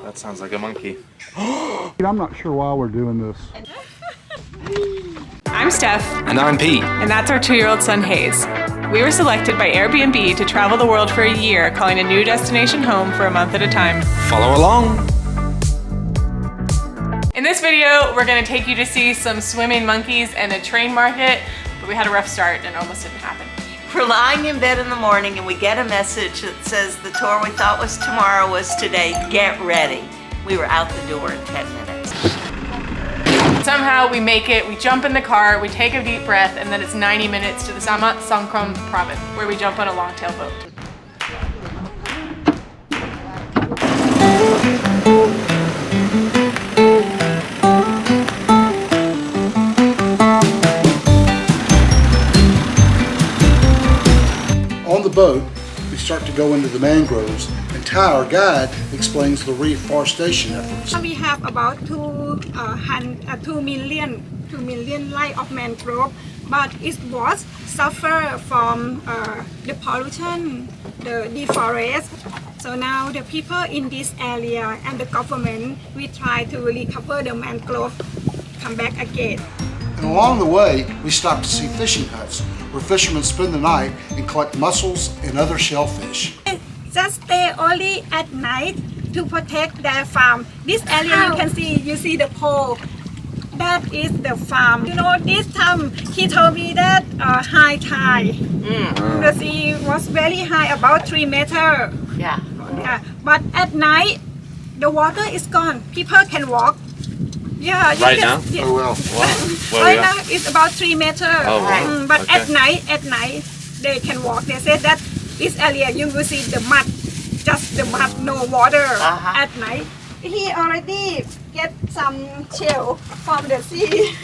That sounds like a monkey. I'm not sure why we're doing this. I'm Steph. And I'm Pete. And that's our 2-year-old son, Hayes. We were selected by AIRBNB to travel the world for a year, calling a new destination home for a month at a time. Follow along. In this video, we're going to take you to see some swimming monkeys and a train market, but we had a rough start and it almost didn't happen. We're lying in bed in the morning and we get a message that says the tour we thought was tomorrow was today. Get ready. We were out the door in 10 minutes. Somehow we make it, we jump in the car, we take a deep breath, and then it's 90 minutes to the Samut Songkram province, where we jump on a long-tail boat. On the boat, we start to go into the mangroves, and Ty, our guide, explains the reforestation efforts. We have about 2 million light of mangrove, but it was suffer from the pollution, the deforest. So now the people in this area and the government, we try to recover the mangrove, come back again. And along the way, we stop to see fishing huts, where fishermen spend the night and collect mussels and other shellfish. Just stay only at night to protect their farm. This area you see the pole. That is the farm. You know, this time he told me that high tide. The sea was very high, about 3 meters. Yeah. Yeah. But at night, the water is gone. People can walk. Yeah. Right now? Yeah. Oh well. Right now it's about 3 meters. Oh, wow. But Okay. at night they can walk. They said that this area you will see the mud, just the mud, no water at night. He already get some shell from the sea.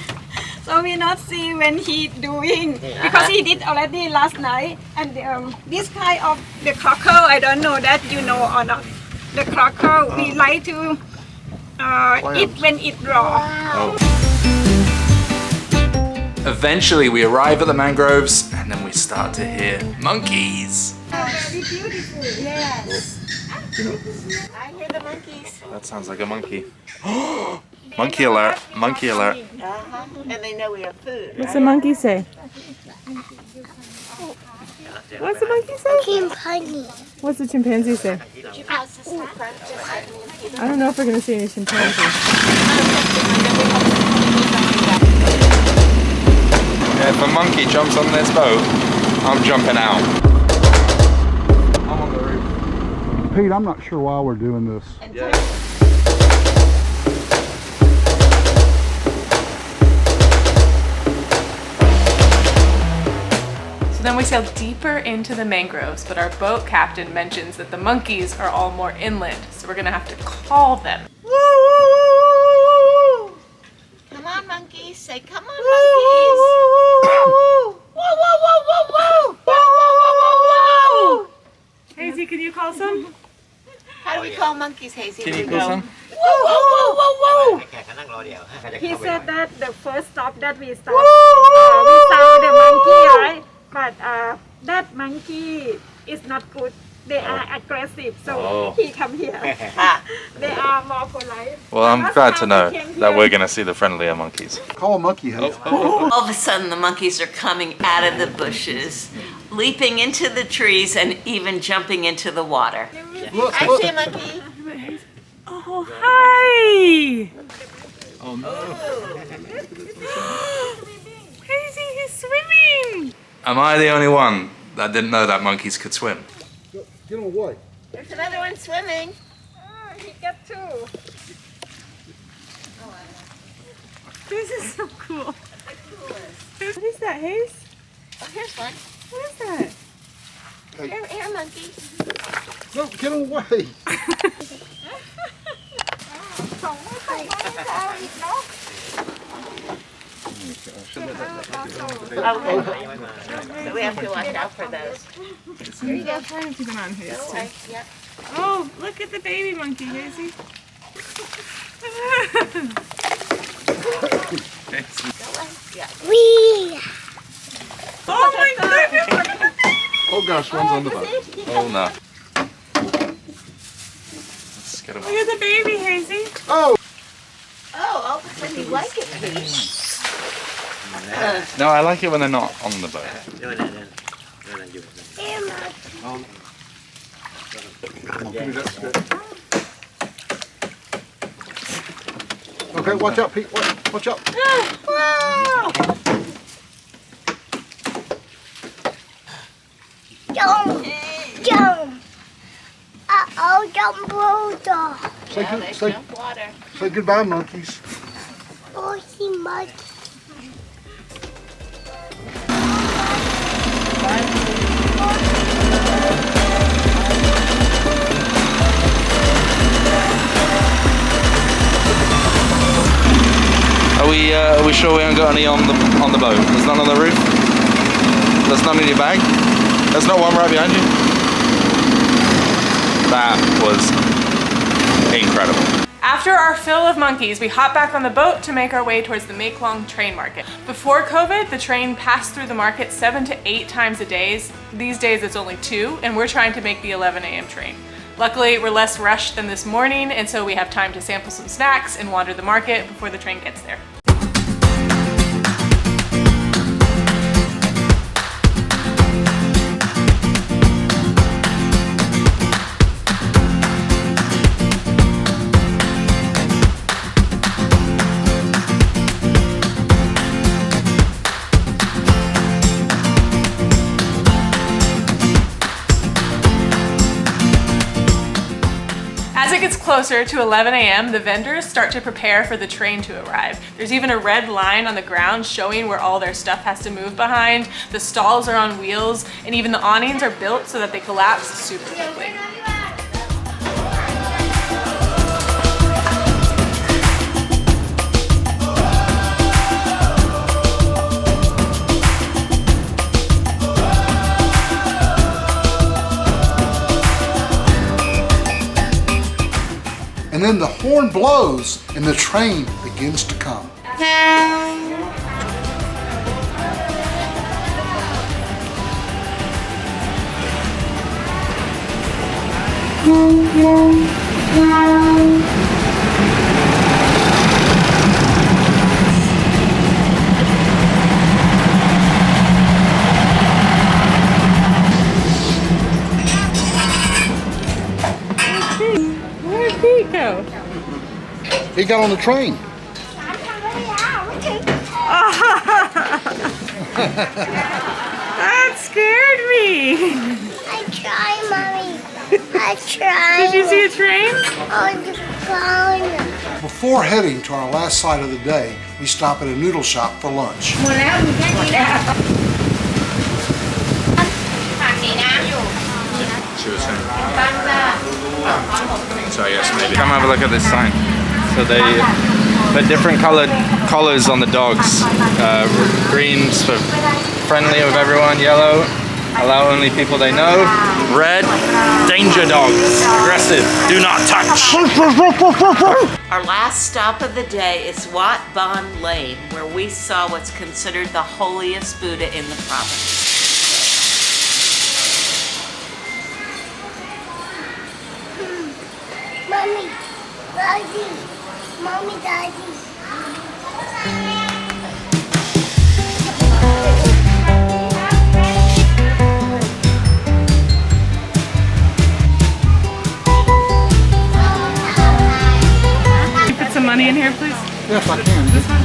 So we not see when he doing, because he did already last night. And this kind of the crocker, I don't know that you know or not. The crocker, we like to eat when it raw. Eventually we arrive at the mangroves and then we start to hear monkeys. Very beautiful. Yes. I hear the monkeys. That sounds like a monkey. Monkey alert, monkey alert. And they know we have food. What's the monkey say? What's the monkey say? Chimpanzee. What's the chimpanzee say? I don't know if we're going to see any chimpanzees. If a monkey jumps on this boat, I'm jumping out. I'm on the roof. Pete, I'm not sure why we're doing this. So then we sail deeper into the mangroves, but our boat captain mentions that the monkeys are all more inland, so we're going to have to call them. Come on, monkeys. Say, come on, monkeys. Whoa, whoa, whoa, whoa, whoa. Whoa, whoa, whoa, whoa, whoa. Hazy, can you call some? How do we call monkeys, Hazy? Can you call some? Whoa, whoa, whoa, whoa, whoa. He said that the first stop that we stopped, we saw the monkey, right? But that monkey is not good. They are aggressive, so he come here. They are more polite. Well, I'm Last glad to time know we came that here- we're going to see the friendlier monkeys. Call a monkey hut. All of a sudden, the monkeys are coming out of the bushes, leaping into the trees, and even jumping into the water. Look, I look. see a monkey. Oh, hi! Oh no. Hazy, he's swimming! Am I the only one that didn't know that monkeys could swim? Get him away. There's another one swimming. He got 2. This is so cool. What is that, Haze? Oh, here's one. What is that? Here, monkey. No, get him away. So we have to watch out for those. Here you go. Try to keep an eye on Haze, too. Yep. Oh, look at the baby monkey, Hazy. Wee. Oh my goodness! Oh gosh, one's on the boat. Oh no. Let's Let's get them. Look at the baby, Hazy. Oh! Oh, all of a sudden you like it, Pete. No, I like it when they're not on the boat. Okay, watch out, Pete. Watch out. Jump! Jump! Uh-oh, jump water. Say goodbye, monkeys. Oh, she must. Are we sure we haven't got any on the boat? There's none on the roof? There's none in your bag? There's not one right behind you? That was incredible. After our fill of monkeys, we hop back on the boat to make our way towards the Maeklong train market. Before COVID, the train passed through the market 7 to 8 times a day. These days it's only 2, and we're trying to make the 11 a.m. train. Luckily, we're less rushed than this morning, and so we have time to sample some snacks and wander the market before the train gets there. As it gets closer to 11 a.m., the vendors start to prepare for the train to arrive. There's even a red line on the ground showing where all their stuff has to move behind. The stalls are on wheels, and even the awnings are built so that they collapse super quickly. And then the horn blows and the train begins to come. Where'd Pete go? He got on the train. That scared me. I try, Mommy. I try. Did you see a train? On the corner. Before heading to our last site of the day, we stop at a noodle shop for lunch. She was saying. So yes, maybe. Come have a look at this sign. So they put different colored collars on the dogs. Green's for friendly with everyone. Yellow, allow only people they know. Red, danger dogs. Aggressive, do not touch. Our last stop of the day is Wat Bon Lane, where we saw what's considered the holiest Buddha in the province. Mommy, Daddy. Mommy, Daddy. Can you put some money in here, please? Yes, I can. This one?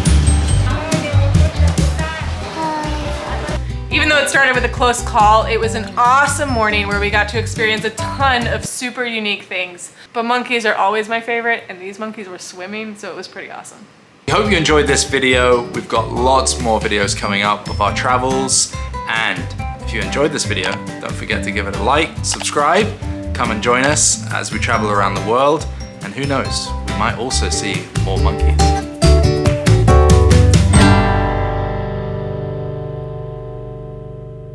Even though it started with a close call, it was an awesome morning where we got to experience a ton of super unique things. But monkeys are always my favorite, and these monkeys were swimming, so it was pretty awesome. We hope you enjoyed this video. We've got lots more videos coming up of our travels. And if you enjoyed this video, don't forget to give it a like, subscribe, come and join us as we travel around the world. And who knows, we might also see more monkeys.